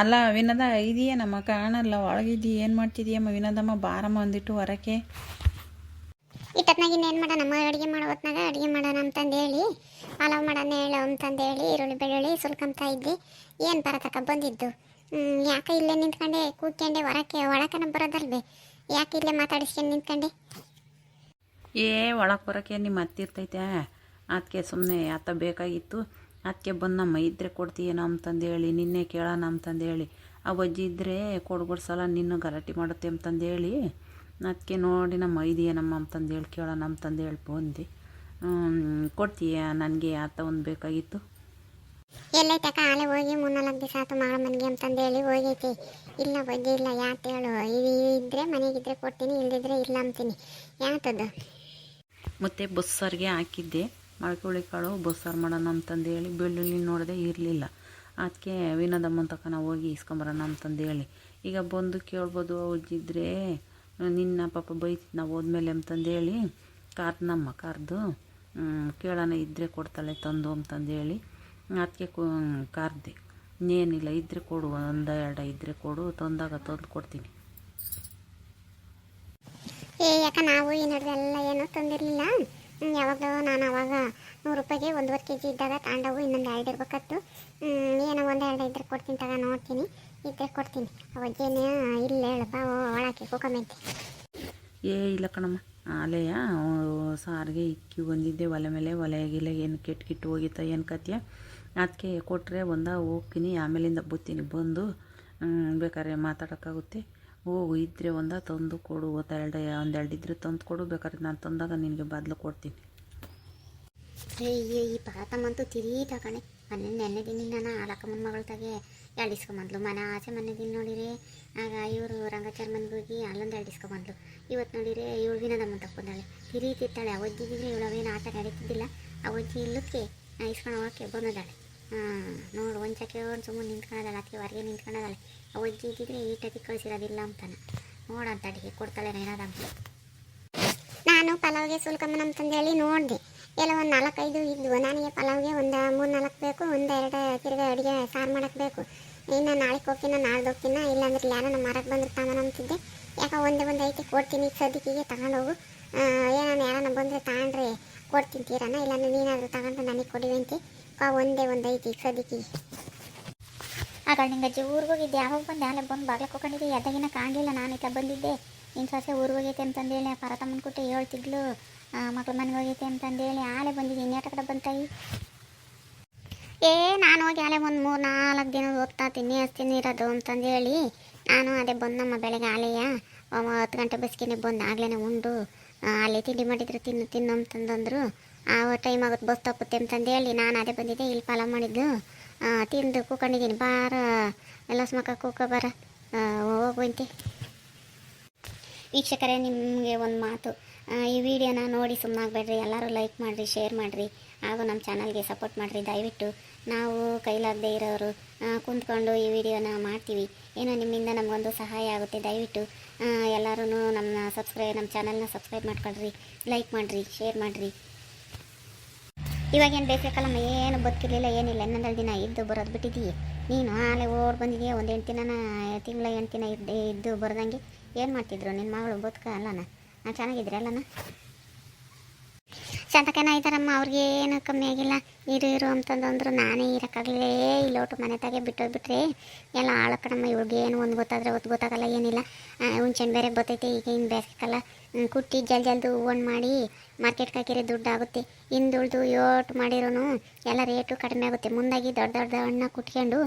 ಅಲ್ಲ ವಿನದ ಇದೆಯೇನಮ್ಮ ಕಾಣಲ್ಲ ಒಳಗಿದ್ದೀಯ ಏನು ಮಾಡ್ತಿದೀಯಮ್ಮ ವಿನೋದಮ್ಮ ಬಾರಮ್ಮ ಒಂದಿಟ್ಟು ಹೊರಕ್ಕೆ. ಇಟ್ಟತ್ನಾಗ ಇನ್ನೇನು ಮಾಡೋಣ ಅಡುಗೆ ಮಾಡೋ ಹೊತ್ನಾಗ ಅಡುಗೆ ಮಾಡೋಣ ಅಂತಂದು ಹೇಳಿ ಪಲಾವ್ ಮಾಡೋಣ ಹೇಳು ಅಂತಂದು ಹೇಳಿ ಈರುಳ್ಳಿ ಬೆಳ್ಳುಳ್ಳಿ ಸುಲ್ಕೊಂತ ಇದ್ದೆ. ಏನು ಬರತಕ್ಕ ಬಂದಿದ್ದು ಯಾಕೆ ಇಲ್ಲೇ ನಿಂತ್ಕೊಂಡೆ ಕೂತ್ಕೊಂಡೆ ಒಳಕನ ಬರೋದಲ್ವೇ, ಯಾಕೆ ಇಲ್ಲೇ ಮಾತಾಡಿಸ್ಕೊಂಡು ನಿಂತ್ಕೊಂಡೆ? ಒಳಗೆ ಬರೋಕ್ಕೆ ನಿಮ್ಮ ಹತ್ತಿರ್ತೈತೆ ಅದಕ್ಕೆ ಸುಮ್ಮನೆ ಆತ ಬೇಕಾಗಿತ್ತು. ಅದಕ್ಕೆ ಬಂದಮ್ಮ ಇದ್ದರೆ ಕೊಡ್ತೀಯೇನೋ ಅಂತಂದೇಳಿ ನಿನ್ನೆ ಕೇಳೋಣ ಅಂತಂದೇಳಿ ಆ ಅಜ್ಜಿ ಇದ್ದರೆ ಕೊಡ್ಬಿಡ್ಸಲ್ಲ ನಿನ್ನೂ ಗಲಾಟೆ ಮಾಡುತ್ತೆ ಅಂತಂದೇಳಿ ಅದಕ್ಕೆ ನೋಡಿ ನಮ್ಮ ಇದೆಯೇನಮ್ಮ ಅಂತಂದೇಳಿ ಕೇಳೋಣ ಅಂತಂದೇಳಿ ಬಂದು ಕೊಡ್ತೀಯ ನನಗೆ ಆತ ಒಂದು ಬೇಕಾಗಿತ್ತು. ಎಲ್ಲೈತಕ್ಕ ಆಲೆ ಹೋಗಿ 3-4 ದಿವಸ ಆಯ್ತು ಮಾಡೋ ಮನೆಗೆ ಅಂತಂದೇಳಿ ಹೋಗೈತಿ. ಇಲ್ಲ ಬಗ್ಗೆ ಇಲ್ಲ ಯಾಕೆ ಹೇಳು, ಇದ್ದರೆ ಮನೆಗಿದ್ರೆ ಕೊಡ್ತೀನಿ, ಇಲ್ಲದಿದ್ರೆ ಇಲ್ಲ ಅಂತೀನಿ. ಯಾತದು ಮತ್ತು ಬಸ್ಸಾರಿಗೆ ಹಾಕಿದ್ದೆ ಮೊಳಕೆ ಕಾಳು ಬಸ್ಸಾರು ಮಾಡೋಣ ಅಂತಂದೇಳಿ ಬೆಳ್ಳುಳ್ಳಿ ನೋಡಿದೆ ಇರಲಿಲ್ಲ. ಅದಕ್ಕೆ ವಿನೋದಮ್ಮನ ತಕ ನಾವು ಹೋಗಿ ಇಸ್ಕೊಂಬರೋಣ ಅಂತಂದೇಳಿ ಈಗ ಬಂದು ಕೇಳ್ಬೋದು ಅಜ್ಜಿದ್ರೆ ನಿನ್ನ ಪಾಪ ಬೈತಿತ್ತು ನಾವು ಹೋದ್ಮೇಲೆ ಅಂತಂದೇಳಿ ನಮ್ಮ ಕಾರ್ದು ಕೇಳೋಣ ಇದ್ದರೆ ಕೊಡ್ತಾಳೆ ತಂದು ಅಂತಂದೇಳಿ ಅದಕ್ಕೆ ಕಾರ್ದೆ. ಇನ್ನೇನಿಲ್ಲ ಇದ್ದರೆ ಕೊಡು, 1-2 ಇದ್ದರೆ ಕೊಡು, ತಂದಾಗ ತಂದು ಕೊಡ್ತೀನಿ. ಯಾಕೆ ನಾವು ಈ ನಡುವೆಲ್ಲ ಏನೂ ತಂದಿರಲಿಲ್ಲ. ಯಾವಾಗಲೂ ನಾನು ಅವಾಗ 100 ರೂಪಾಯಿಗೆ 1.5 kg ಇದ್ದಾಗ ತಾಂಡವು ಇನ್ನೊಂದು 2 ಇರ್ಬೇಕತ್ತು. ಏನೋ 1-2 ಇದ್ರೆ ಕೊಡ್ತೀನಿ ತಗ, ನೋಡ್ತೀನಿ ಇದ್ದರೆ ಕೊಡ್ತೀನಿ. ಅವಜ್ಜೇನೇ ಇಲ್ಲ ಹೇಳಪ್ಪ ಒಳಕ್ಕೆ ಕುಕ್ಕಮೆಂತೆ. ಇಲ್ಲ ಕಣಮ್ಮ ಅಲೆಯ ಸಾರಿಗೆ ಇಕ್ಕಿ ಬಂದಿದ್ದೆ ಒಲೆ ಮೇಲೆ, ಒಲೆಗಿಲ್ಲ ಏನು ಕೆಟ್ಟು ಹೋಗಿತ್ತ ಏನು ಕತ್ಯ. ಅದಕ್ಕೆ ಕೊಟ್ಟರೆ ಹೋಗ್ತೀನಿ, ಆಮೇಲಿಂದ ಬತ್ತೀನಿ. ಬಂದು ಬೇಕಾದ್ರೆ ಮಾತಾಡೋಕ್ಕಾಗುತ್ತೆ. ಹೋಗು ಇದ್ದರೆ ತಂದು ಕೊಡು, 1-2 ಇದ್ದರೆ ತಂದು ಕೊಡು, ಬೇಕಾದ್ರೆ ನಾನು ತಂದಾಗ ನಿನಗೆ ಬದಲು ಕೊಡ್ತೀನಿ. ಈ ಪಾತಮ್ಮಂತೂ ತಿರೀ ತಗೊಂಡೆ. ನೆನ್ನೆ ದಿನ ನಾನು ಆಲಕ್ಕಮ್ಮನ ಮಗಳ ತಾಗೆ 2 ಇಸ್ಕೊಂಬಂದ್ಲು. ಮನೆ ಆಚೆ ಮೊನ್ನೆ ದಿನ ನೋಡಿರಿ ಆಗ ಇವರು ರಂಗಾಚಾರ ಮನೆಗೆ ಹೋಗಿ ಅಲ್ಲೊಂದು 2 ಇಸ್ಕೊಂಬಂದ್ಲು. ಇವತ್ತು ನೋಡಿರಿ ಇವಳು ವಿನೋದಮ್ಮನ ತಗೊಂಡಾಳೆ. ತಿರೀ ತಿತ್ತಾಳೆ. ಅವಜ್ಜಿಗಿದ್ರೆ ಇವಳು ಅವೇನು ಆಟ ನಡೀತಿದ್ದಿಲ್ಲ. ಅವಜ್ಜಿ ಇಲ್ಲಕ್ಕೆ ಇಸ್ಕೊಂಡು ಹೋಗೋಕ್ಕೆ ಬಂದದಾಳೆ. ನೋಡು ಒಂಚಕ್ಕೆ ಒಂದು ಸುಮ್ಮನೆ ನಿಂತ್ಕೊಳ್ಳೋದಲ್ಲ, ಅದಕ್ಕೆ ಹೊರಗೆ ನಿಂತ್ಕೊಳ್ಳೋದಲ್ಲ. ಅವಜ್ಜಿ ಇದ್ದಿದ್ರೆ ಈಟಕ್ಕೆ ಕಳಿಸಿರೋದಿಲ್ಲ ಅಂತಾನೆ. ನೋಡಂತ ಅಡುಗೆ ಕೊಡ್ತಾಳೆ ಏನಾದಂತ. ನಾನು ಪಲಾವ್ಗೆ ಸುಲ್ಕಮ್ಮನ ಅಂತಂದೇಳಿ ನೋಡಿದೆ. ಎಲ್ಲ ಒಂದು 4-5 ಇದ್ವು. ನನಗೆ ಪಲಾವ್ಗೆ ಒಂದು 3-4 ಬೇಕು, 1-2 ತಿರ್ಗಿ ಅಡುಗೆ ಸಾರು ಮಾಡೋಕ್ಕೆ ಬೇಕು. ಇನ್ನು ನಾಳೆಗೆ ಹೋಗ್ತೀನ, ನಾಳ್ದು ಹೋಗ್ತೀನ, ಇಲ್ಲಾಂದ್ರೆ ಯಾರೋ ನಮ್ಮ ಮರಕ್ಕೆ ಬಂದ್ರೆ ತಾಮನ ಅಂತಿದ್ದೆ. ಯಾಕೆ ಒಂದು ಐತೆ ಕೊಡ್ತೀನಿ ಸದ್ಯಕ್ಕೆ ತಗೊಂಡೋಗು. ಏನಾನ ಯಾರನ್ನ ಬಂದರೆ ತಗೊಂಡ್ರೆ ಕೊಡ್ತೀನಿ ತೀರನ, ಇಲ್ಲಾಂದ್ರೆ ನೀನಾದರೂ ತಗೊಂಡ್ರೆ ನನಗೆ ಕೊಡಿವಂತೆ. ಒಂದು ಐತಿ ಸದ್ಯಕ್ಕೆ. ಆಗ ನಿಂಗಜ್ಜಿ ಊರಿಗೆ ಹೋಗಿದ್ದೆ. ಯಾವಾಗ ಬಂದೆ ಅಲ್ಲೇ ಬಂದು ಬಾಗ್ಲಕ್ಕೆ ಹೋಗ್ಕೊಂಡಿದ್ದೆ. ಎದ್ದಾಗಿನ ಕಾಣಲಿಲ್ಲ. ನಾನು ಇತ್ತ ಬಂದಿದ್ದೆ. ನಿನ್ನ ಸೊಸೆ ಊರಿಗೆ ಹೋಗೈತೆ ಅಂತಂದೇಳಿ ಪರತಮ್ಮನ ಕೊಟ್ಟು ಹೇಳ್ತಿದ್ಲು, ಮಕ್ಳ ಮನೆಗೆ ಹೋಗೈತೆ ಅಂತಂದೇಳಿ ಆಲೆ ಬಂದಿದ್ದೆ. ಇನ್ನೇಟ ಕಡೆ ಬಂತಾಯಿ ನಾನು ಹೋಗಿ ಆಲೆ ಒಂದು 3-4 ದಿನ ಹೋಗ್ತಾ ತಿನ್ನಿ ಹಸ್ತೀನಿ ಇರೋದು ಅಂತಂದೇಳಿ ನಾನು ಅದೇ ಬಂದಮ್ಮ ಬೆಳಗ್ಗೆ ಆಲೆಯ 10 ಗಂಟೆ ಬಸ್ಕಿನೇ ಬಂದು ಆಗ್ಲೇ ಉಂಡು ಅಲ್ಲಿ ತಿಂಡಿ ಮಾಡಿದ್ರು ತಿನ್ನು ಅಂತಂದಂದ್ರು. ಆ ಟೈಮ್ ಆಗುತ್ತೆ ಬಸ್ ತಪ್ಪುತ್ತೆ ಅಂತಂದೇಳಿ ನಾನು ಅದೇ ಬಂದಿದ್ದೆ. ಇಲ್ಲಿ ಫಾಲೋ ಮಾಡಿದ್ದು ತಿಂದು ಕೂಕೊಂಡಿದ್ದೀನಿ. ಬಾರ ಎಲ್ಲ ಸ್ಮಕ ಕೂಕ ಬರ ಹೋಗುವಂತೆ. ವೀಕ್ಷಕರೇ, ನಿಮಗೆ ಒಂದು ಮಾತು, ಈ ವಿಡಿಯೋನ ನೋಡಿ ಸುಮ್ಮನಾಗಬೇಡ್ರಿ. ಎಲ್ಲರೂ ಲೈಕ್ ಮಾಡಿರಿ, ಶೇರ್ ಮಾಡಿರಿ, ಹಾಗೂ ನಮ್ಮ ಚಾನಲ್ಗೆ ಸಪೋರ್ಟ್ ಮಾಡಿರಿ ದಯವಿಟ್ಟು. ನಾವು ಕೈಲಾಗದೇ ಇರೋರು ಕುಂತ್ಕೊಂಡು ಈ ವಿಡಿಯೋನ ಮಾಡ್ತೀವಿ. ಏನೋ ನಿಮ್ಮಿಂದ ನಮಗೊಂದು ಸಹಾಯ ಆಗುತ್ತೆ. ದಯವಿಟ್ಟು ಎಲ್ಲರೂ ನಮ್ಮ ಚಾನಲ್ನ ಸಬ್ಸ್ಕ್ರೈಬ್ ಮಾಡ್ಕೊಳ್ರಿ, ಲೈಕ್ ಮಾಡಿರಿ, ಶೇರ್ ಮಾಡಿರಿ. ಇವಾಗೇನು ಬೇಕಲ್ಲ, ಏನು ಬದುಕಿರಲಿಲ್ಲ, ಏನಿಲ್ಲ. 11 ದಿನ ಇದ್ದು ಬರೋದು ಬಿಟ್ಟಿದ್ದೀವಿ. ನೀನು ಆಲೆ ಓಡ್ ಬಂದಿದ್ದೀಯ. ಒಂದು 8 ದಿನ ತಿಂಗಳ 8 ದಿನ ಇದ್ದು ಬರೋದಂಗೆ ಏನು ಮಾಡ್ತಿದ್ರು ನಿನ್ನ ಮಗಳು ಬದುಕ ಅಲ್ಲನ? ಚೆನ್ನಾಗಿದ್ರೆ ಅಲ್ಲನ? ಶಾಂತಕನ ಇದ್ದಾರಮ್ಮ, ಅವ್ರಿಗೆ ಏನು ಕಮ್ಮಿ ಆಗಿಲ್ಲ. ಇರು ಅಂತಂದಂದ್ರು. ನಾನೇ ಇರೋಕ್ಕಾಗಲೇ ಇಲ್ಲೋಟು ಮನೆ ತಾಗೆ ಬಿಟ್ಟೋಗ್ಬಿಟ್ರೆ ಎಲ್ಲ ಆಳಕಡಮ್ಮ. ಇವ್ರಿಗೆ ಏನು ಒಂದು ಗೊತ್ತಾದರೆ ಗೊತ್ತಾಗಲ್ಲ, ಏನಿಲ್ಲ. ಹುಣ್ಸೆಣ್ಣು ಬೇರೆ ಬರ್ತೈತೆ ಈಗ, ಇನ್ನು ಬೇಸಿಗೆಲ್ಲ ಕುಟ್ಟಿ ಜಲ್ದು ಹೂವನ್ನು ಮಾಡಿ ಮಾರ್ಕೆಟ್ಗೆ ಹಾಕಿದ್ರೆ ದುಡ್ಡು ಆಗುತ್ತೆ. ಹಿಂದುಳ್ದು ಯೋಟು ಮಾಡಿರೋನು ಎಲ್ಲ ರೇಟು ಕಡಿಮೆ ಆಗುತ್ತೆ. ಮುಂದಾಗಿ ದೊಡ್ಡ ಹಣ್ಣು ಕುಟ್ಕೊಂಡು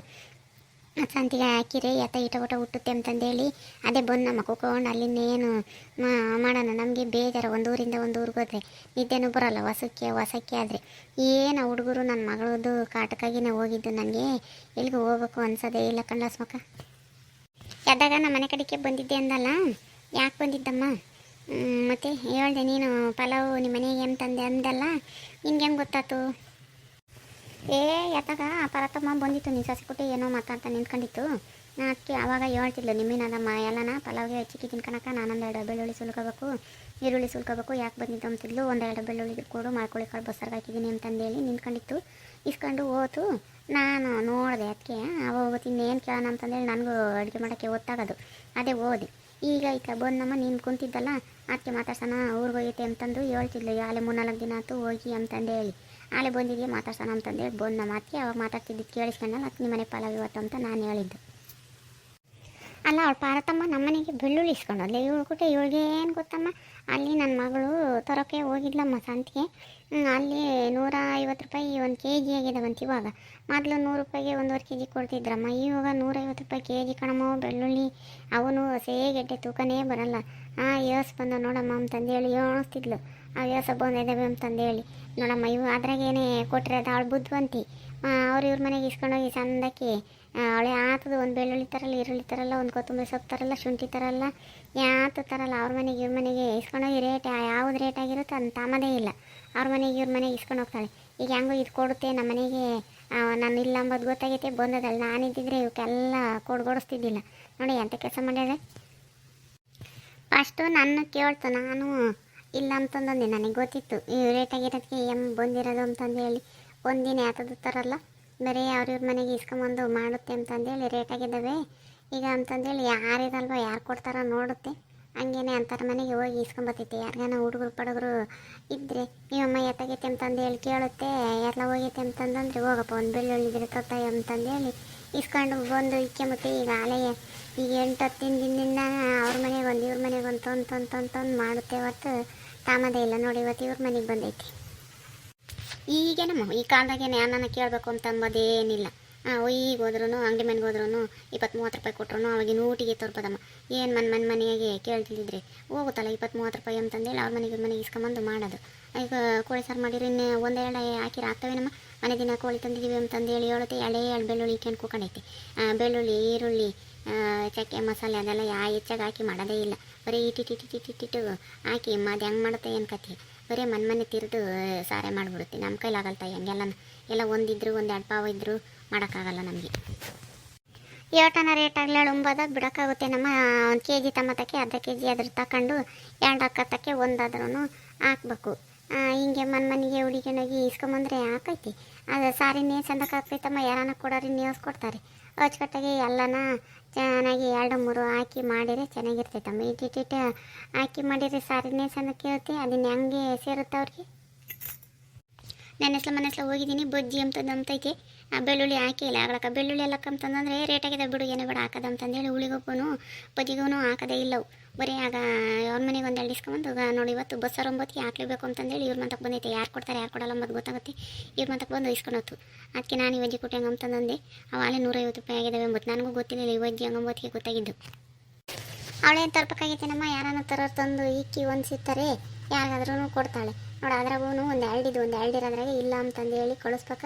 ಸಂತಿಗೆ ಹಾಕಿರಿ ಈಟ ಊಟ ಹುಟ್ಟುತ್ತೆ ಅಂತಂದೇಳಿ ಅದೇ ಬಂದು ನಮ್ಮ ಕೂತ್ಕೊಂಡು ಅಲ್ಲಿಂದೇನು ಮಾಡೋಣ. ನಮಗೆ ಬೇಜಾರು. ಒಂದು ಊರಿಂದ ಒಂದು ಊರಿಗೆ ಹೋದ್ರೆ ನಿದ್ದೆನೂ ಬರೋಲ್ಲ. ಹೊಸಕ್ಕೆ ಆದರೆ ಏನು ಹುಡುಗರು ನನ್ನ ಮಗಳದು ಕಾಟಕ್ಕಾಗಿನೇ ಹೋಗಿದ್ದು. ನನಗೆ ಎಲ್ಲಿಗೂ ಹೋಗ್ಬೇಕು ಅನ್ಸೋದೇ ಇಲ್ಲ ಕಣ್ಣ ಸ್ಮಕ. ಎದ್ದಾಗ ನಮ್ಮ ಮನೆ ಕಡೆಗೆ ಬಂದಿದ್ದೆ ಅಂದಲ್ಲ, ಯಾಕೆ ಬಂದಿದ್ದಮ್ಮ? ಮತ್ತು ಹೇಳ್ದೆ ನೀನು ಪಲಾವು ನಿಮ್ಮ ಮನೆಗೆ ಅಂತಂದೆ ಅಂದಲ್ಲ, ನಿನ್ಗೆ ಹೆಂಗೆ ಗೊತ್ತಾಯ್ತು? ಎತ್ತಾಗ ಪರತಮ್ಮ ಬಂದಿತ್ತು. ನೀನು ಸಸಿ ಕೊಟ್ಟು ಏನೋ ಮಾತಾಡ್ತಾ ನಿಂತ್ಕೊಂಡಿತ್ತು. ಅದಕ್ಕೆ ಆವಾಗ ಹೇಳ್ತಿದ್ಲು, ನಿಮ್ಮಿನದಮ್ಮ ಎಲ್ಲನ ಪಲಾವ್ಗೆ ಚಿಕ್ಕಿ ತಿನ್ಕೊಳಕ ನಾನೊಂದು 2 ಬೆಳ್ಳುಳ್ಳಿ ಸುಲ್ಕೋಬೇಕು, ಈರುಳ್ಳಿ ಸುಲ್ಕೋಬೇಕು, ಯಾಕೆ ಬಂದಿದ್ದು ಅಂತಿದ್ಲು. 1-2 ಬೆಳ್ಳುಳ್ಳಿ ಕೊಡು, ಮಾಡ್ಕೊಳ್ಳಿ ಕಾಳು ಬಸ್ಸಾರ್ಗೆ ಹಾಕಿದ್ದೀನಿ ಅಂತಂದೇಳಿ ನಿಂತ್ಕೊಂಡಿತ್ತು. ಇಸ್ಕೊಂಡು ಹೋತು. ನಾನು ನೋಡಿದೆ ಅದಕ್ಕೆ ಅವತ್ತು ಇನ್ನೇನು ಕೇಳೋಣ ಅಂತಂದೇಳಿ ನನಗೂ ಅಡುಗೆ ಮಾಡೋಕ್ಕೆ ಗೊತ್ತಾಗೋದು ಅದೇ ಓದಿ ಈಗ ಈಕ ಬಂದಮ್ಮ ನೀನು ಕುಂತಿದ್ದಲ್ಲ ಅದಕ್ಕೆ ಮಾತಾಡ್ಸೋಣ ಊರಿಗೆ ಹೋಗೈತೆ ಅಂತಂದು ಹೇಳ್ತಿದ್ಲು ಆಲೆ 3-4 ದಿನ ಆಯ್ತು ಹೋಗಿ ಅಂತಂದು ಹೇಳಿ ಆಲೆ ಬಂದಿದ್ದೀಯ ಮಾತಾಡ್ಸೋಣ ಅಂತಂದೇಳಿ ಬಂದಮ್ಮ ಅದಕ್ಕೆ ಅವಾಗ ಮಾತಾಡ್ತಿದ್ದು ಕೇಳಿಸ್ಕೊಂಡಲ್ಲ ಅದಕ್ಕೆ ನಿಮ್ಮ ಮನೆ ಪಾಲಾಗಿ ಇವತ್ತು ಅಂತ ನಾನು ಹೇಳಿದ್ದು. ಅಲ್ಲ ಅವಳು ಪಾರತಮ್ಮ ನಮ್ಮನೆಗೆ ಬೆಳ್ಳುಳ್ಳಿ ಇಸ್ಕೊಂಡಲ್ಲ ಇವಳು ಕೊಟ್ಟೆ ಇವಳಿಗೆ ಏನು ಗೊತ್ತಮ್ಮ ಅಲ್ಲಿ ನನ್ನ ಮಗಳು ತರೋಕ್ಕೆ ಹೋಗಿದ್ಲಮ್ಮ ಸಂತಿಗೆ ಅಲ್ಲಿ 150 ರೂಪಾಯಿ 1 kg ಆಗಿದಾವಂತ ಇವಾಗ. ಮೊದಲು 100 ರೂಪಾಯಿಗೆ 1.5 kg ಕೊಡ್ತಿದ್ರಮ್ಮ, ಇವಾಗ 150 ರೂಪಾಯಿ kg ಕಣಮ್ಮ ಬೆಳ್ಳುಳ್ಳಿ. ಅವನು ಗೆಡ್ಡೆ ತೂಕನೇ ಬರಲ್ಲ. ಏಸ್ ಬಂದ ನೋಡಮ್ಮ ಅಂತಂದೇಳಿ ಅನಿಸ್ತಿದ್ಲು. ವ್ಯವಸ ಬಂದಿದ್ದಾವೆ ಅಂತಂದೇಳಿ ನೋಡಮ್ಮ ಇವು ಅದ್ರಾಗೇನೆ ಕೊಟ್ಟಿರೋದು ಅವಳು ಬುದ್ಧಿವಂತಿ. ಇವ್ರ ಮನೆಗೆ ಇಸ್ಕೊಂಡೋಗಿ ಚಂದಕ್ಕೆ ಅವಳೆ ಆತದು ಒಂದು ಬೆಳ್ಳುಳ್ಳಿ ತರಲ್ಲ, ಈರುಳ್ಳಿ ತರಲ್ಲ, ಒಂದು ಕೊತ್ತಂಬರಿ ಸೊಪ್ಪು ತರಲ್ಲ, ಶುಂಠಿ ತರಲ್ಲ, ಯಾತು ತರಲ್ಲ. ಅವ್ರ ಮನೆಗೆ ಇವ್ರ ಮನೆಗೆ ಇಸ್ಕೊಂಡೋಗಿ ರೇಟ್ ಯಾವ್ದು ರೇಟ್ ಆಗಿರುತ್ತೋ ಅದನ್ನ ತಾಮದೇ ಇಲ್ಲ. ಅವ್ರ ಮನೆಗೆ ಇವ್ರ ಮನೆಗೆ ಇಸ್ಕೊಂಡು ಹೋಗ್ತಾಳೆ. ಈಗ ಹೆಂಗೋ ಇದು ಕೊಡುತ್ತೆ ನಮ್ಮ ಮನೆಗೆ ನಾನು ಇಲ್ಲ ಅಂಬೋದು ಗೊತ್ತಾಗೈತೆ ಬಂದದಲ್ಲ. ನಾನಿದ್ದಿದ್ರೆ ಇವಕ್ಕೆಲ್ಲ ಕೊಡ್ಗೊಡಿಸ್ತಿದ್ದಿಲ್ಲ. ನೋಡಿ ಎಂಥ ಕೆಲಸ ಮಾಡ್ಯಾಳೆ. ಫಸ್ಟು ನನ್ನ ಕೇಳ್ತು, ನಾನು ಇಲ್ಲ ಅಂತಂದಂದೆ ನನಗೆ ಗೊತ್ತಿತ್ತು ಈ ರೇಟ್ ಆಗಿರೋದಕ್ಕೆ ಬಂದಿರೋದು ಅಂತಂದೇಳಿ. ಒಂದಿನ ಯಾತದು ತರಲ್ಲ, ಬರೀ ಅವ್ರಿವ್ರ ಮನೆಗೆ ಇಸ್ಕೊಂಬಂದು ಮಾಡುತ್ತೆ ಅಂತಂದೇಳಿ ರೇಟ್ ಆಗಿದ್ದಾವೆ ಈಗ ಅಂತಂದೇಳಿ. ಯಾರಿರಲ್ವ ಯಾರು ಕೊಡ್ತಾರೋ ನೋಡುತ್ತೆ, ಹಂಗೇನೆ ಅಂಥವ್ರ ಮನೆಗೆ ಹೋಗಿ ಇಸ್ಕೊಂಬತ್ತೈತೆ. ಯಾರಿಗಾನ ಹುಡುಗರು ಪಡುಗರು ಇದ್ದರೆ ನೀವಮ್ಮ ಎತ್ತಾಗೈತೆ ಅಂತಂದೇಳಿ ಕೇಳುತ್ತೆ. ಎಲ್ಲ ಹೋಗೈತೆ ಅಂತಂದ್ರೆ ಹೋಗಪ್ಪ ಒಂದು ಬೆಳ್ಳುಳ್ಳಿ ಇದ್ರೆ ತೊತ್ತಾಯ ಅಂತಂದೇಳಿ ಇಸ್ಕೊಂಡು ಬಂದು ಇಕ್ಕೆಂಬತ್ತೆ. ಈಗ ಆಲೆಯ ಈಗ 8-10 ದಿನದಿಂದ ಅವ್ರ ಮನೆಗೆ ಒಂದು ಇವ್ರ ಮನೆಗೆ ಒಂದು ತಂದು ಮಾಡುತ್ತೆ ಹೊರತು ತಾಮದೇ ಇಲ್ಲ. ನೋಡಿ ಇವತ್ತು ಇವ್ರ ಮನೆಗೆ ಬಂದೈತಿ. ಈಗೇನಮ್ಮ ಈ ಕಾಲದಾಗೇನೆ ಅನ್ನನ ಕೇಳಬೇಕು ಅಂತ ಅಂಬೋದೇನಿಲ್ಲ. ಈಗ ಹೋದ್ರೂ ಅಂಗಡಿ ಮನೆಗೆ ಹೋದ್ರೂ 20-30 ರೂಪಾಯಿ ಕೊಟ್ರು ಅವಾಗಿನ ಊಟಿಗೆ ತೋರ್ಬೋದಮ್ಮ. ಏನು ಮನೆಗೆ ಕೇಳ್ತಿದ್ದಿದ್ರೆ ಹೋಗುತ್ತಲ್ಲ 20-30 ರೂಪಾಯಿ ಅಂತಂದೇಳಿ ಅವ್ರ ಮನೆಗೆ ಇಸ್ಕೊಂಬಂದು ಮಾಡೋದು. ಈಗ ಕೋಳಿ ಸಾರು ಮಾಡಿರಿ ಇನ್ನೇ 1-2 ಹಾಕಿರ ಆಗ್ತವೇನಮ್ಮ. ಮನೆ ದಿನ ಕೋಳಿ ತಂದಿದ್ದೀವಿ ಅಂತಂದೇಳಿ ಹೇಳುತ್ತೆ. 2 ಬೆಳ್ಳುಳ್ಳಿ ಇಕ್ಕೊಂಡು ಕೂಕೊಂಡೈತೆ. ಬೆಳ್ಳುಳ್ಳಿ, ಈರುಳ್ಳಿ, ಚಕ್ಕೆ ಮಸಾಲೆ ಅದೆಲ್ಲ ಹೆಚ್ಚಾಗಿ ಹಾಕಿ ಮಾಡೋದೇ ಇಲ್ಲ. ಬರೀ ಇಟ್ಟಿಟ್ಟು ಹಾಕಿ ಅದು ಹೆಂಗೆ ಮಾಡುತ್ತೆ ಏನು ಕತೆ. ಬರೀ ಮನೆ ತಿರ್ದು ಸಾರೆ ಮಾಡಿಬಿಡುತ್ತೆ. ನಮ್ಮ ಕೈಲಾಗಲ್ತ ಹೆಂಗೆಲ್ಲ ಎಲ್ಲ ಒಂದಿದ್ರು 1-2 ಪಾವು ಇದ್ದರೂ ಮಾಡೋಕ್ಕಾಗಲ್ಲ ನಮಗೆ. ಏಟನ ರೇಟ್ ಆಗಲಿ ಉಂಬೋದ ಬಿಡೋಕ್ಕಾಗುತ್ತೆ ನಮ್ಮ. 1 kg ಟಮಟಕ್ಕೆ ಅರ್ಧ kg ಅದ್ರ ತಗೊಂಡು 2 ಅಕ್ಕತ್ತಕ್ಕೆ ಒಂದಾದ್ರೂ ಹಾಕ್ಬೇಕು. ಹಿಂಗೆ ಮನೆಗೆ ಹುಡುಗಿನೋಗಿ ಇಸ್ಕೊಂಬಂದ್ರೆ ಹಾಕೈತಿ. ಅದು ಸಾರಿನೇ ಚಂದಕ್ಕೆ ಹಾಕ್ತೈತಮ್ಮ. ಯಾರನ್ನ ಕೊಡೋರಿ ನ್ಯೂಸ್ ಕೊಡ್ತಾರೆ. ಅಚ್ಚುಕಟ್ಟಾಗಿ ಎಲ್ಲನ ಚೆನ್ನಾಗಿ 2-3 ಹಾಕಿ ಮಾಡಿದರೆ ಚೆನ್ನಾಗಿರ್ತೈತಮ್ಮ. ಇಟ್ಟಿಟ್ಟು ಹಾಕಿ ಮಾಡಿದರೆ ಸಾರಿನೇ ಚಂದಕ್ಕೆ ಇರುತ್ತೆ. ಅದನ್ನ ಹೆಂಗೆ ಸೇರುತ್ತೆ ಅವ್ರಿಗೆ. ನೆನೆಸ್ಲ ಹೋಗಿದ್ದೀನಿ ಬಜ್ಜಿ ಅಂತೈತೆ. ಬೆಳ್ಳುಳ್ಳಿ ಹಾಕಿಲ್ಲ ಆಗ್ಲಕ್ಕ. ಬೆಳ್ಳುಳ್ಳಿ ಎಲ್ಲ ಅಂತಂದರೆ ರೇಟ್ ಆಗಿದೆ ಬಿಡು ಏನೋ ಬೇಡ ಹಾಕೋದಂತಂದೇಳಿ ಹುಳಿಗೊಬ್ಬನು ಬಜ್ಜಿಗೂ ಹಾಕೋದೇ ಇಲ್ಲವು. ಬರೀ ಆಗ ಅವ್ರ ಮನೆಗೆ 1-2 ಇಸ್ಕೊಂಬಂದು ನೋಡಿ ಇವತ್ತು ಬಸ್ಸಾರು 9ಕ್ಕೆ ಹಾಕ್ಲೇಬೇಕು ಅಂತಂದೇಳಿ ಇವ್ರ ಮಂತಕ್ಕೆ ಬಂದೈತೆ. ಯಾರು ಕೊಡ್ತಾರೆ ಯಾರು ಕೊಡಲ್ಲ ಅಂಬೋದು ಗೊತ್ತಾಗುತ್ತೆ. ಇವ್ರ ಮಂತಕ್ಕೆ ಬಂದು ಇಸ್ಕೊಂಡು ಹೋಗ್ತು. ಅದಕ್ಕೆ ನಾನು ಈ ಬಜ್ಜಿ ಕೊಟ್ಟೆ ಹಂಗೆ ಅಂತಂದೆ. ಅವಾಗಲೇ 150 ರೂಪಾಯಿ ಆಗಿದ್ದಾವೆ ಎಂಬತ್ತು. ನನಗೂ ಗೊತ್ತಿರಲಿಲ್ಲ ಈ ಬಜ್ಜಿ ಹಂಗೆ 9ಕ್ಕೆ ಗೊತ್ತಾಗಿದ್ದು. ಅವಳೇನು ತರಬೇಕಾಗೈತೆ ನಮ್ಮ. ಯಾರನ್ನ ತರೋರು ತಂದು ಇಕ್ಕಿ ಹೊಂದಿಸಿರ್ತಾರೆ, ಯಾರಿಗಾದ್ರೂ ಕೊಡ್ತಾಳೆ ನೋಡಿ. ಅದ್ರಾಗೂ ಒಂದು 2 ಇರೋದ್ರಾಗೆ ಇಲ್ಲ ಅಂತಂದೇಳಿ ಕಳಿಸ್ಬೇಕ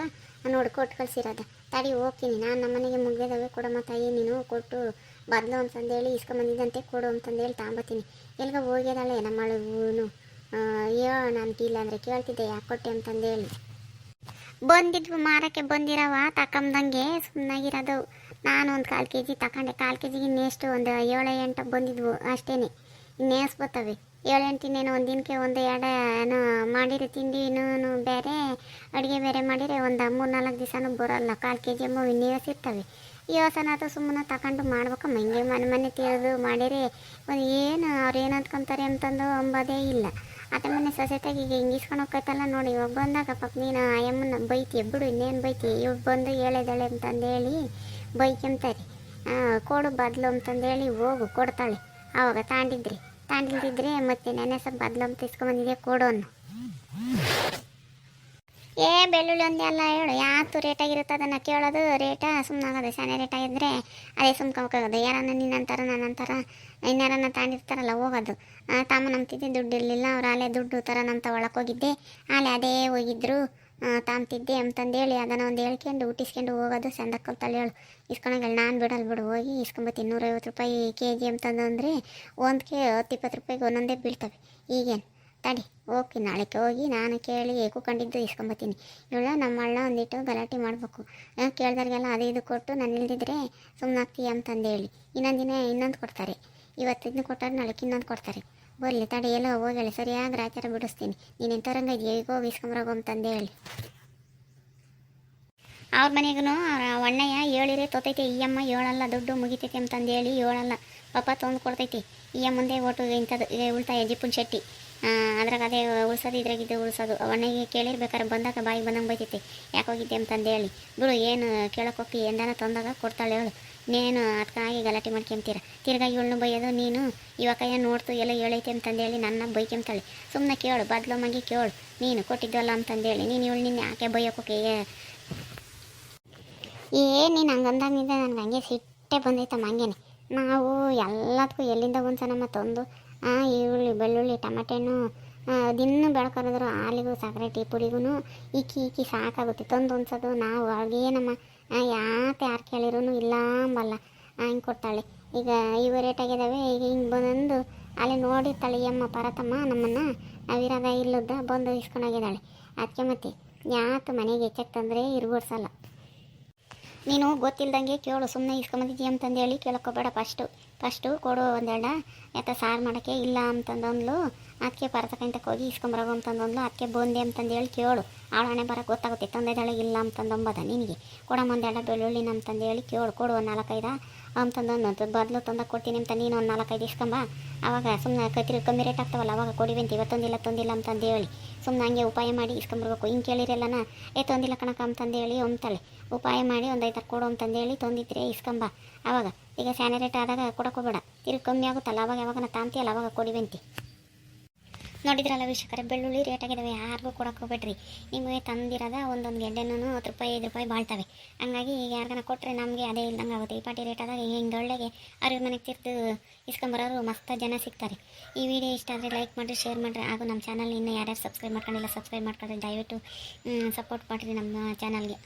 ನೋಡಿ ಕೊಟ್ಟು ಕಳಿಸಿರೋದ. ತಡಿ ಹೋಗ್ತೀನಿ ನಾನು ನಮ್ಮನೆಗೆ ಮುಗಿದವೆ ಕೊಡಮ್ಮ ತಾಯಿ ನೀನು ಕೊಟ್ಟು ಬದಲು ಅಂತಂದೇಳಿ ಇಸ್ಕೊಂಬಂದಿದ್ದಂತೆ ಕೊಡು ಅಂತಂದೇಳಿ ತಗೊಂಬತ್ತೀನಿ. ಎಲ್ಗ ಹೋಗ್ಯದಾಳೆ ನಮ್ಮಳು ನನಗೆ ಇಲ್ಲ ಅಂದರೆ ಕೇಳ್ತಿದ್ದೆ ಯಾಕೆ ಕೊಟ್ಟೆ ಅಂತಂದೇಳಿ. ಬಂದಿದ್ವು ಮಾರಕ್ಕೆ ಬಂದಿರವ ತಕೊಂಬಂಗೆ ಸುಮ್ಮನಾಗಿರೋದು. ನಾನು ಒಂದು 1/4 kg ತಗೊಂಡೆ. 1/4 kgಗೆ ಇನ್ನೆಷ್ಟು ಒಂದು 7-8 ಬಂದಿದ್ವು ಅಷ್ಟೇ. ಇನ್ನೇಸ್ ಬರ್ತವೆ 7-8. ಇನ್ನೇನು ಒಂದು ದಿನಕ್ಕೆ 1-2 ಮಾಡಿರಿ ತಿಂಡಿ ಇನ್ನೂ ಬೇರೆ ಅಡುಗೆ ಬೇರೆ ಮಾಡಿರಿ ಒಂದು 3-4 ದಿವಸನೂ ಬರೋಲ್ಲ. 1/4 kg ಅಮ್ಮ ಇನ್ನೇಸ್ ಇರ್ತವೆ. ಯೋಸನಾಥ ಸುಮ್ಮನೆ ತಗೊಂಡು ಮಾಡ್ಬೇಕಮ್ಮ. ಹಿಂಗೆ ಮನೆ ತೀರೋದು ಮಾಡಿರಿ ಒಂದು ಏನು ಅವ್ರು ಏನು ಅಂದ್ಕೊತಾರೆ ಅಂತಂದು ಅಂಬೋದೇ ಇಲ್ಲ. ಅತ್ತ ಮನೆ ಸೊಸೆತಾಗಿ ಈಗ ಹಿಂಗೆ ಇಸ್ಕೊಂಡು ಹೋಗ್ತೈತಲ್ಲ ನೋಡಿ. ಇವಾಗ ಬಂದಾಗ ಪಾಪ ನೀನು ಅಮ್ಮನ ಬೈತೀಯ ಬಿಡು, ಇನ್ನೇನು ಬೈತೀಯ. ಇವಾಗ ಬಂದು ಹೇಳೇದಾಳೆ ಅಂತಂದೇಳಿ ಬೈಕೆಂತಾರೆ. ಕೊಡು ಬದಲು ಅಂತಂದೇಳಿ ಹೋಗು ಕೊಡ್ತಾಳೆ. ಆವಾಗ ತಾಂಡಿಲ್ದಿದ್ರೆ ಮತ್ತೆ ನೆನೆ ಸ್ವಲ್ಪ ಬದಲು ಅಂತ ಇಸ್ಕೊಂಬಂದಿದೆ ಕೊಡೋನು. ಬೆಳ್ಳುಳ್ಳಿ ಒಂದೇ ಅಲ್ಲ ಹೇಳು ಯಾತು ರೇಟಾಗಿರುತ್ತೆ ಅದನ್ನು ಕೇಳೋದು. ರೇಟ ಸುಮ್ಮನಾಗೋದು. ಸಣ್ಣ ರೇಟ್ ಆಗಿದ್ರೆ ಅದೇ ಸುಮ್ಕೋಗೋದು. ಯಾರನ್ನ ನಿನ್ನಂತಾರ ನನ್ನಂತಾರ ಇನ್ಯಾರನ್ನ ತಾಂಡಿರ್ತಾರಲ್ಲ ಹೋಗೋದು. ತಾಮನಂತಿದ್ದೆ ದುಡ್ಡು ಇರಲಿಲ್ಲ. ಅವ್ರು ಅಲ್ಲೇ ದುಡ್ಡು ಥರ ನಮ್ಮ ಒಳಗೆ ಹೋಗಿದ್ದೆ ಅಲ್ಲೇ ಅದೇ ಹೋಗಿದ್ರು ತಾಂಬ್ತಿದ್ದೆ ಅಂತಂದೇಳಿ ಅದನ್ನು ಒಂದು ಹೇಳ್ಕೊಂಡು ಊಟಿಸ್ಕೊಂಡು ಹೋಗೋದು. ಚಂದಕ್ಕೆ ಕಲ್ತಲ್ಲಿ ಹೇಳು ಇಸ್ಕೊಂಡಾಗಲ್ಲ. ನಾನು ಬಿಡಲ್ಲ ಬಿಡು ಹೋಗಿ ಇಸ್ಕೊಂಬತ್ತೀನಿ. 150 ರೂಪಾಯಿ kg ಅಂತಂದರೆ ಒಂದಕ್ಕೆ 10-20 ರೂಪಾಯಿಗೆ ಒಂದೊಂದೇ ಬೀಳ್ತವೆ. ಈಗೇನು ತಡಿ ಹೋಗ್ತೀನಿ ನಾಳೆಗೆ ಹೋಗಿ ನಾನು ಕೇಳಿ ಕೂಕೊಂಡಿದ್ದು ಇಸ್ಕೊಂಬತ್ತೀನಿ. ಇವಳು ನಮ್ಮಳ್ಳ ಒಂದಿಟ್ಟು ಗಲಾಟೆ ಮಾಡಬೇಕು. ಕೇಳ್ದಾರಿಗೆಲ್ಲ ಅದು ಇದು ಕೊಟ್ಟು ನಾನು ಇಲ್ದಿದ್ರೆ ಸುಮ್ಮನಾಗ್ತೀಯ ಅಂತಂದೇಳಿ ಇನ್ನೊಂದು ಕೊಡ್ತಾರೆ. ಇವತ್ತು ಇದನ್ನು ಕೊಟ್ಟಾರೆ ನಾಳೆಗೆ ಇನ್ನೊಂದು ಕೊಡ್ತಾರೆ. ಬರಲಿ ತಡಿ ಎಲ್ಲೋ ಹೋಗಲಿ ಸರಿಯಾಗಿ ರಾಚಾರ ಬಿಡಿಸ್ತೀನಿ. ನೀನು ಎಂಥರಂಗ ಇದೆಯಾ ಈಗ ಹೋಗಿ ಇಸ್ಕೊಂಬರೋಗು ಅಂತಂದೇಳಿ. ಅವ್ರ ಮನೆಗೂ ಒಣ್ಣಯ್ಯ ಹೇಳಿರಿ ತೊತೈತಿ ಈ ಅಮ್ಮ ಹೇಳಲ್ಲ ದುಡ್ಡು ಮುಗಿತೈತಿ ಅಂತಂದು ಹೇಳಿ ಹೇಳಲ್ಲ ಪಾಪ ತೊಂದು ಕೊಡ್ತೈತಿ ಈ ಮುಂದೆ ಒಟ್ಟು ಇಂಥದ್ದು ಉಳ್ತಾಯ ಜಿಪ್ಪುನ್ ಶೆಟ್ಟಿ ಅದ್ರಾಗ ಅದೇ ಉಳ್ಸೋದು ಇದ್ರಾಗಿದ್ದು ಉಳ್ಸೋದು ಒಣ್ಣಗೆ ಕೇಳಿರ್ಬೇಕಾರೆ ಬಂದಾಗ ಬಾಯಿ ಬಂದಂಗೆ ಬೈತೈತಿ ಯಾಕೆ ಹೋಗಿದ್ದೆ ಅಂತಂದು ಬಿಡು ಏನು ಕೇಳಕ್ಕೆ ಹೋಗಿ ಎಂದಾನ ತಂದಾಗ ಕೊಡ್ತಾಳೆ ಹೇಳು ನೀನು ಅದಕ್ಕಾಗಿ ಗಲಾಟೆ ಮಾಡ್ಕೊಂತೀರ ತಿರ್ಗಾ ಇವಳನ್ನು ಬೈಯೋದು ನೀನು ಇವಾಗ ನೋಡ್ತು ಎಲ್ಲ ಹೇಳೈತೆ ಅಂತಂದೇಳಿ ನನ್ನ ಬೈಕೊಂತಾಳೆ ಸುಮ್ಮನೆ ಕೇಳು ಬದ್ಲು ಮಂಗಿ ಕೇಳು ನೀನು ಕೊಟ್ಟಿದ್ದಲ್ಲ ಅಂತಂದೇಳಿ ನೀನು ಇವಳು ನಿನ್ನೆ ಯಾಕೆ ಬೈಯೋಕೆ ನೀನು ಹಂಗಂದಾಗಿದ್ದೆ ನನಗೆ ಹಂಗೆ ಸಿಟ್ಟೆ ಬಂದೈತಮ್ಮ ಹಂಗೇನೆ ನಾವು ಎಲ್ಲದಕ್ಕೂ ಎಲ್ಲಿಂದ ಒಂದ್ಸಲ ತಂದು ಈರುಳ್ಳಿ ಬೆಳ್ಳುಳ್ಳಿ ಟಮಾಟೆನೂ ದಿನ ಬೆಳ್ಕರಿದ್ರು ಹಾಲಿಗೂ ಸಕ್ಕರೆ ಟೀ ಪುಡಿಗೂ ಇಕ್ಕಿ ಸಾಕಾಗುತ್ತೆ ತಂದು ಒಂದ್ಸದು ನಾವು ಅವಾಗೇನಮ್ಮ ಯಾರು ಕೇಳಿರೂ ಇಲ್ಲ ಅಂಬಲ್ಲ ಹಿಂಗೆ ಕೊಡ್ತಾಳೆ ಈಗ ಇವು ರೇಟ್ ಆಗಿದ್ದಾವೆ ಈಗ ಹಿಂಗೆ ಬಂದು ಅಲ್ಲಿ ನೋಡಿರ್ತಾಳೆ ಈ ಅಮ್ಮ ಪರತಮ್ಮ ನಮ್ಮನ್ನು ನಾವಿರಾಗ ಇಲ್ಲದ ಬಂದು ಇಸ್ಕೊಂಡೋಗಿದ್ದಾಳೆ ಅದಕ್ಕೆ ಮತ್ತೆ ಯಾತು ಮನೆಗೆ ಹೆಚ್ಚಕ್ಕೆ ತಂದರೆ ಇರ್ಬೋಡ್ಸಲ್ಲ ನೀನು ಗೊತ್ತಿಲ್ದಂಗೆ ಕೇಳು ಸುಮ್ಮನೆ ಇಸ್ಕೊಂಬಂದಿದ್ದೀಯ ಅಂತಂದೇಳಿ ಕೇಳೋಕೋಬೇಡ ಫಸ್ಟು ಕೊಡು ಒಂದೆರಡ ಯಾಕೆ ಸಾರು ಮಾಡೋಕ್ಕೆ ಇಲ್ಲ ಅಂತಂದೊಂದ್ಲು ಅದಕ್ಕೆ ಪರತಕ್ಕಂತ ಹೋಗಿ ಇಸ್ಕೊಂಬರೋಗು ಅಂತಂದೊಂದ್ಲು ಅದಕ್ಕೆ ಬಂದೆ ಅಂತಂದೇಳಿ ಕೇಳು ಅವಳ ಹಣೆ ಬರೋಕ್ಕೆ ಗೊತ್ತಾಗುತ್ತೆ ತಂದೆದಾಳೆ ಇಲ್ಲ ಅಂತಂದೊಂಬದ ನಿನಗೆ ಕೊಡಮ್ಮ ಒಂದೆರಡ ಬೆಳ್ಳುಳ್ಳಿನ ಅಂತಂದೇಳಿ ಕೇಳು ಕೊಡು ಒಂದು 4-5 ಅಂತಂದೊಂದು ಬದಲು ತಂದಾಗ ಕೊಡ್ತೀನಿ ಅಂತ ನೀನು ಒಂದು 4-5 ಇಸ್ಕೊಂಬ ಆವಾಗ ಸುಮ್ಮನೆ ಕಮ್ಮಿ ರೇಟ್ ಆಗ್ತಾವಲ್ಲ ಅವಾಗ ಕೊಡಿವಂತ ಇವತ್ತೊಂದಿಲ್ಲ ಅಂತಂದೇಳಿ ಸುಮ್ಮನೆ ಹಂಗೆ ಉಪಾಯ ಮಾಡಿ ಇಸ್ಕೊಂಬರ್ಬೇಕು ಹಿಂಗೆ ಕೇಳಿರಲ್ಲನ ತೊಂದಿಲ್ಲ ಕಣಕ ಅಂತಂದೇಳಿ ಅಂತಾಳೆ ಉಪಾಯ ಮಾಡಿ ಒಂದು 5 ಕೊಡು ಅಂತಂದೇಳಿ ತಂದಿದ್ರೆ ಇಸ್ಕೊಂಬ ಆವಾಗ ಈಗ ಸ್ಯಾನೆ ರೇಟ್ ಆದಾಗ ಕೊಡೋಕೋಬೇಡ ತಿರುಗಿ ಕಮ್ಮಿ ಆಗುತ್ತಲ್ಲ ಅವಾಗ ಯಾವಾಗ ತಾಂತಿಯಲ್ಲ ಅವಾಗ ಕೊಡಿವಂತಿ ನೋಡಿದ್ರಲ್ಲ ವೀಕ್ಷಕರೇ ಬೆಳ್ಳುಳ್ಳಿ ರೇಟ್ ಆಗಿದ್ದಾವೆ ಯಾರಿಗೂ ಕೊಡೋಕೆ ಹೋಗ್ಬೇಡ್ರಿ ನಿಮಗೆ ತಂದಿರೋದ ಒಂದೊಂದು ಗೆಡ್ಡೆನೂ 10 ರೂಪಾಯಿ 5 ರೂಪಾಯಿ ಬಾಳ್ತವೆ ಹಂಗಾಗಿ ಈಗ ಯಾರಿಗಾನ ಕೊಟ್ಟರೆ ನಮಗೆ ಅದೇ ಇಲ್ದಂಗೆ ಆಗುತ್ತೆ ಈ ಪಾಟಿ ರೇಟ್ ಆದಾಗ ಹಿಂಗೆ ಒಳ್ಳೆಗೆ ಅವ್ರ ಮನೆಗೆ ತಿರ್ದು ಇಸ್ಕೊಂಬರೋರು ಮಸ್ತ್ ಜನ ಸಿಗ್ತಾರೆ ಈ ವಿಡಿಯೋ ಇಷ್ಟ ಆದರೆ ಲೈಕ್ ಮಾಡಿರಿ ಶೇರ್ ಮಾಡಿರಿ ಹಾಗೂ ನಮ್ಮ ಚಾನಲ್ ಇನ್ನೂ ಯಾರ್ಯಾರು ಸಬ್ಸ್ಕ್ರೈಬ್ ಮಾಡ್ಕೊಂಡಿಲ್ಲ ಸಬ್ಸ್ಕ್ರೈಬ್ ಮಾಡ್ಕೊಂಡ್ರೆ ದಯವಿಟ್ಟು ಸಪೋರ್ಟ್ ಮಾಡಿರಿ ನಮ್ಮ ಚಾನಲ್ಗೆ.